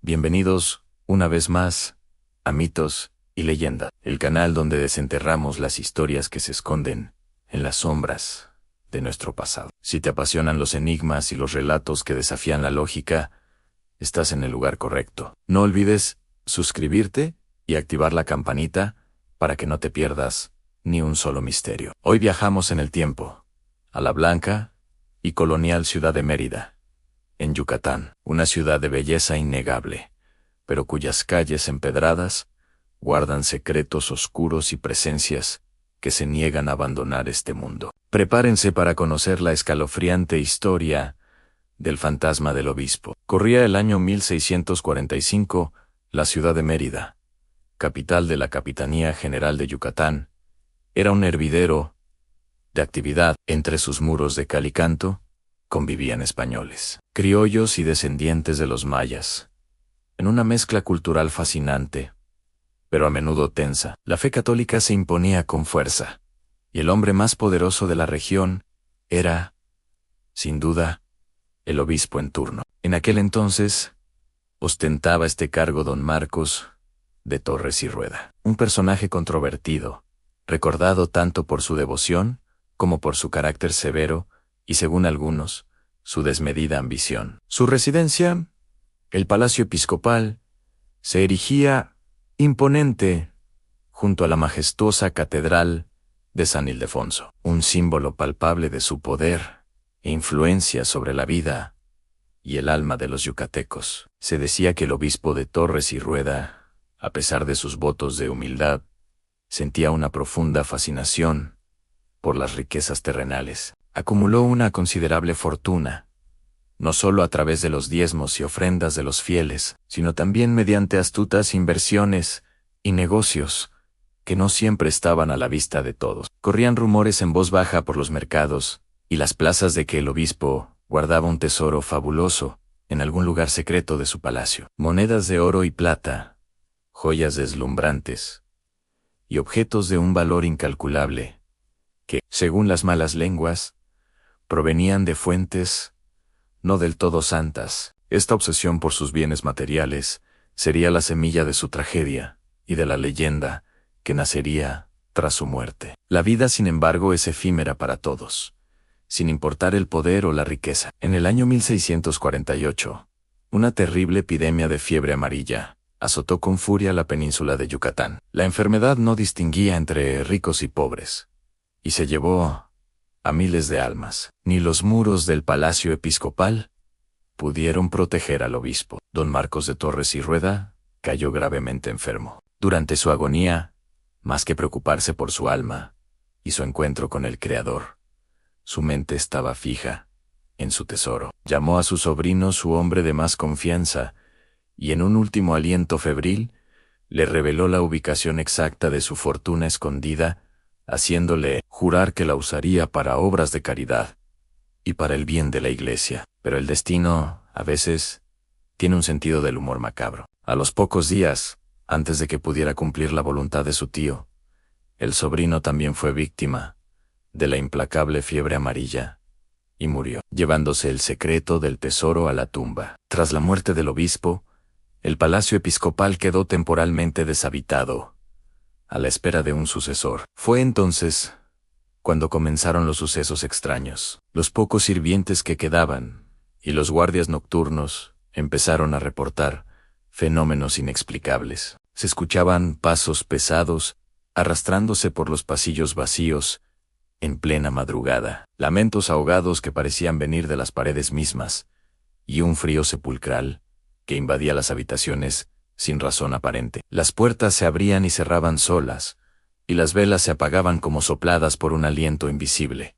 Bienvenidos, una vez más, a Mitos y Leyendas, el canal donde desenterramos las historias que se esconden en las sombras de nuestro pasado. Si te apasionan los enigmas y los relatos que desafían la lógica, estás en el lugar correcto. No olvides suscribirte y activar la campanita para que no te pierdas ni un solo misterio. Hoy viajamos en el tiempo, a la blanca y colonial ciudad de Mérida, en Yucatán, una ciudad de belleza innegable, pero cuyas calles empedradas guardan secretos oscuros y presencias que se niegan a abandonar este mundo. Prepárense para conocer la escalofriante historia del fantasma del obispo. Corría el año 1645, la ciudad de Mérida, capital de la Capitanía General de Yucatán, era un hervidero de actividad. Entre sus muros de cal y canto convivían españoles, criollos y descendientes de los mayas, en una mezcla cultural fascinante, pero a menudo tensa. La fe católica se imponía con fuerza, y el hombre más poderoso de la región era, sin duda, el obispo en turno. En aquel entonces, ostentaba este cargo don Marcos de Torres y Rueda, un personaje controvertido, recordado tanto por su devoción como por su carácter severo y, según algunos, su desmedida ambición. Su residencia, el Palacio Episcopal, se erigía imponente junto a la majestuosa Catedral de San Ildefonso, un símbolo palpable de su poder e influencia sobre la vida y el alma de los yucatecos. Se decía que el obispo de Torres y Rueda, a pesar de sus votos de humildad, sentía una profunda fascinación por las riquezas terrenales. Acumuló una considerable fortuna, no solo a través de los diezmos y ofrendas de los fieles, sino también mediante astutas inversiones y negocios que no siempre estaban a la vista de todos. Corrían rumores en voz baja por los mercados y las plazas de que el obispo guardaba un tesoro fabuloso en algún lugar secreto de su palacio. Monedas de oro y plata, joyas deslumbrantes y objetos de un valor incalculable que, según las malas lenguas, provenían de fuentes no del todo santas. Esta obsesión por sus bienes materiales sería la semilla de su tragedia y de la leyenda que nacería tras su muerte. La vida, sin embargo, es efímera para todos, sin importar el poder o la riqueza. En el año 1648, una terrible epidemia de fiebre amarilla azotó con furia la península de Yucatán. La enfermedad no distinguía entre ricos y pobres, y se llevó a miles de almas. Ni los muros del Palacio Episcopal pudieron proteger al obispo. Don Marcos de Torres y Rueda cayó gravemente enfermo. Durante su agonía, más que preocuparse por su alma y su encuentro con el Creador, su mente estaba fija en su tesoro. Llamó a su sobrino, su hombre de más confianza, y en un último aliento febril, le reveló la ubicación exacta de su fortuna escondida, haciéndole jurar que la usaría para obras de caridad y para el bien de la iglesia. Pero el destino, a veces, tiene un sentido del humor macabro. A los pocos días, antes de que pudiera cumplir la voluntad de su tío, el sobrino también fue víctima de la implacable fiebre amarilla y murió, llevándose el secreto del tesoro a la tumba. Tras la muerte del obispo, el Palacio Episcopal quedó temporalmente deshabitado, a la espera de un sucesor. Fue entonces cuando comenzaron los sucesos extraños. Los pocos sirvientes que quedaban y los guardias nocturnos empezaron a reportar fenómenos inexplicables. Se escuchaban pasos pesados arrastrándose por los pasillos vacíos en plena madrugada, lamentos ahogados que parecían venir de las paredes mismas, y un frío sepulcral que invadía las habitaciones sin razón aparente. Las puertas se abrían y cerraban solas, y las velas se apagaban como sopladas por un aliento invisible.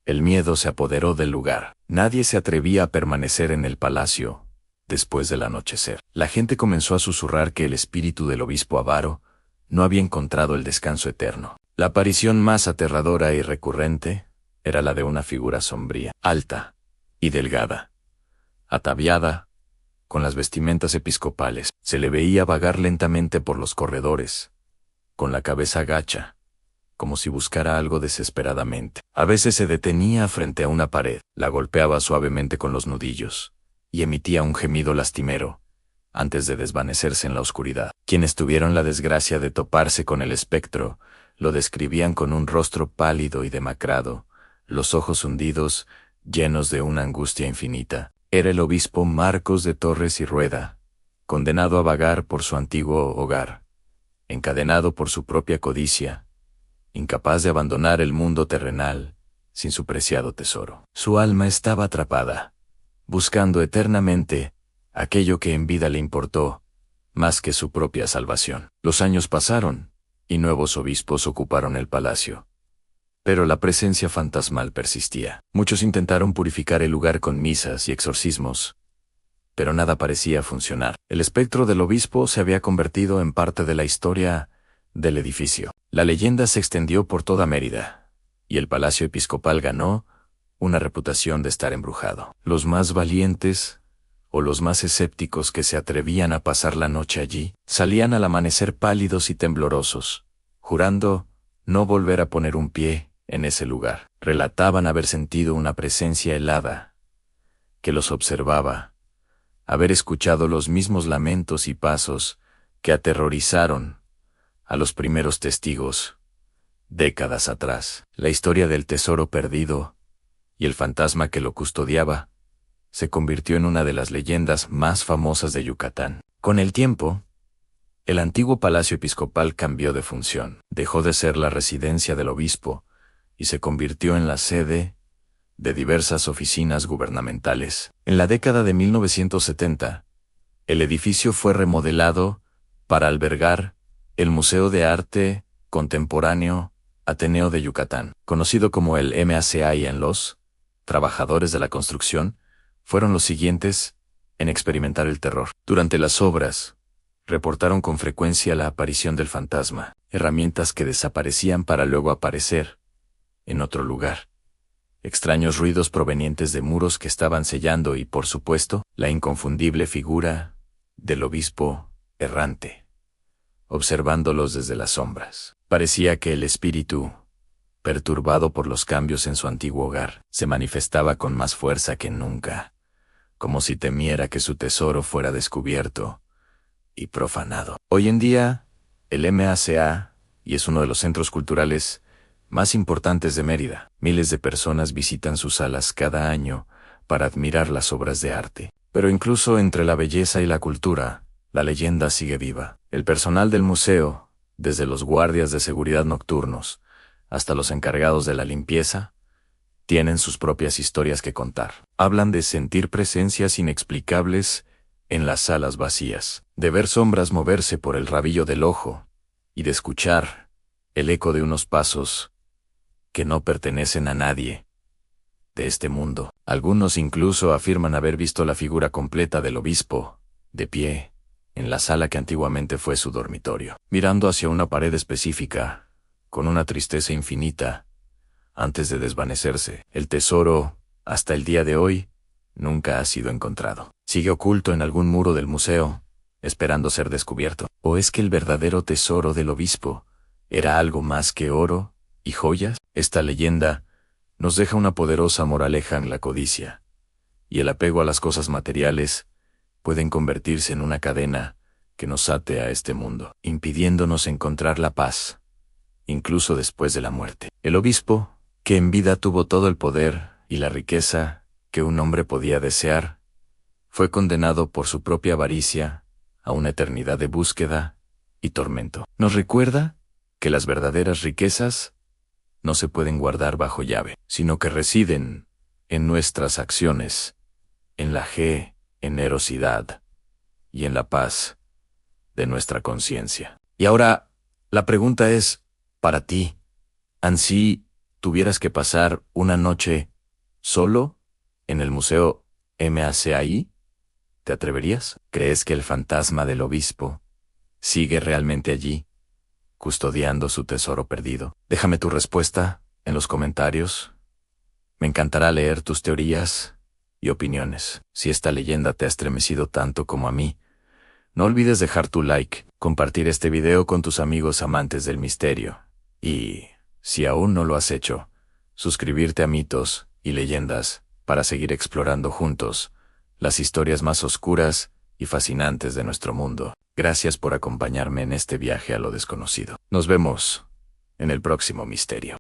El miedo se apoderó del lugar. Nadie se atrevía a permanecer en el palacio después del anochecer. La gente comenzó a susurrar que el espíritu del obispo avaro no había encontrado el descanso eterno. La aparición más aterradora y recurrente era la de una figura sombría, alta y delgada, ataviada con las vestimentas episcopales. Se le veía vagar lentamente por los corredores, con la cabeza gacha, como si buscara algo desesperadamente. A veces se detenía frente a una pared, la golpeaba suavemente con los nudillos, y emitía un gemido lastimero, antes de desvanecerse en la oscuridad. Quienes tuvieron la desgracia de toparse con el espectro lo describían con un rostro pálido y demacrado, los ojos hundidos, llenos de una angustia infinita. Era el obispo Marcos de Torres y Rueda, condenado a vagar por su antiguo hogar, encadenado por su propia codicia, incapaz de abandonar el mundo terrenal sin su preciado tesoro. Su alma estaba atrapada, buscando eternamente aquello que en vida le importó, más que su propia salvación. Los años pasaron, y nuevos obispos ocuparon el palacio. Pero la presencia fantasmal persistía. Muchos intentaron purificar el lugar con misas y exorcismos, pero nada parecía funcionar. El espectro del obispo se había convertido en parte de la historia del edificio. La leyenda se extendió por toda Mérida, y el palacio episcopal ganó una reputación de estar embrujado. Los más valientes, o los más escépticos que se atrevían a pasar la noche allí, salían al amanecer pálidos y temblorosos, jurando no volver a poner un pie en ese lugar. Relataban haber sentido una presencia helada que los observaba, haber escuchado los mismos lamentos y pasos que aterrorizaron a los primeros testigos décadas atrás. La historia del tesoro perdido y el fantasma que lo custodiaba se convirtió en una de las leyendas más famosas de Yucatán. Con el tiempo, el antiguo palacio episcopal cambió de función. Dejó de ser la residencia del obispo y se convirtió en la sede de diversas oficinas gubernamentales. En la década de 1970, el edificio fue remodelado para albergar el Museo de Arte Contemporáneo Ateneo de Yucatán, conocido como el MACI. En los trabajadores de la construcción fueron los siguientes en experimentar el terror. Durante las obras, reportaron con frecuencia la aparición del fantasma, herramientas que desaparecían para luego aparecer en otro lugar, extraños ruidos provenientes de muros que estaban sellando y, por supuesto, la inconfundible figura del obispo errante, observándolos desde las sombras. Parecía que el espíritu, perturbado por los cambios en su antiguo hogar, se manifestaba con más fuerza que nunca, como si temiera que su tesoro fuera descubierto y profanado. Hoy en día, el MACA es uno de los centros culturales más importantes de Mérida. Miles de personas visitan sus salas cada año para admirar las obras de arte. Pero incluso entre la belleza y la cultura, la leyenda sigue viva. El personal del museo, desde los guardias de seguridad nocturnos hasta los encargados de la limpieza, tienen sus propias historias que contar. Hablan de sentir presencias inexplicables en las salas vacías, de ver sombras moverse por el rabillo del ojo y de escuchar el eco de unos pasos que no pertenecen a nadie de este mundo. Algunos incluso afirman haber visto la figura completa del obispo, de pie, en la sala que antiguamente fue su dormitorio, mirando hacia una pared específica, con una tristeza infinita, antes de desvanecerse. El tesoro, hasta el día de hoy, nunca ha sido encontrado. Sigue oculto en algún muro del museo, esperando ser descubierto. ¿O es que el verdadero tesoro del obispo era algo más que oro y joyas? Esta leyenda nos deja una poderosa moraleja en la codicia, y el apego a las cosas materiales pueden convertirse en una cadena que nos ate a este mundo, impidiéndonos encontrar la paz, incluso después de la muerte. El obispo, que en vida tuvo todo el poder y la riqueza que un hombre podía desear, fue condenado por su propia avaricia a una eternidad de búsqueda y tormento. Nos recuerda que las verdaderas riquezas no se pueden guardar bajo llave, sino que residen en nuestras acciones, en la generosidad y en la paz de nuestra conciencia. Y ahora, la pregunta es, para ti, ¿ansí tuvieras que pasar una noche solo en el Museo MACI? ¿Te atreverías? ¿Crees que el fantasma del obispo sigue realmente allí, custodiando su tesoro perdido? Déjame tu respuesta en los comentarios. Me encantará leer tus teorías y opiniones. Si esta leyenda te ha estremecido tanto como a mí, no olvides dejar tu like, compartir este video con tus amigos amantes del misterio y, si aún no lo has hecho, suscribirte a Mitos y Leyendas para seguir explorando juntos las historias más oscuras y fascinantes de nuestro mundo. Gracias por acompañarme en este viaje a lo desconocido. Nos vemos en el próximo misterio.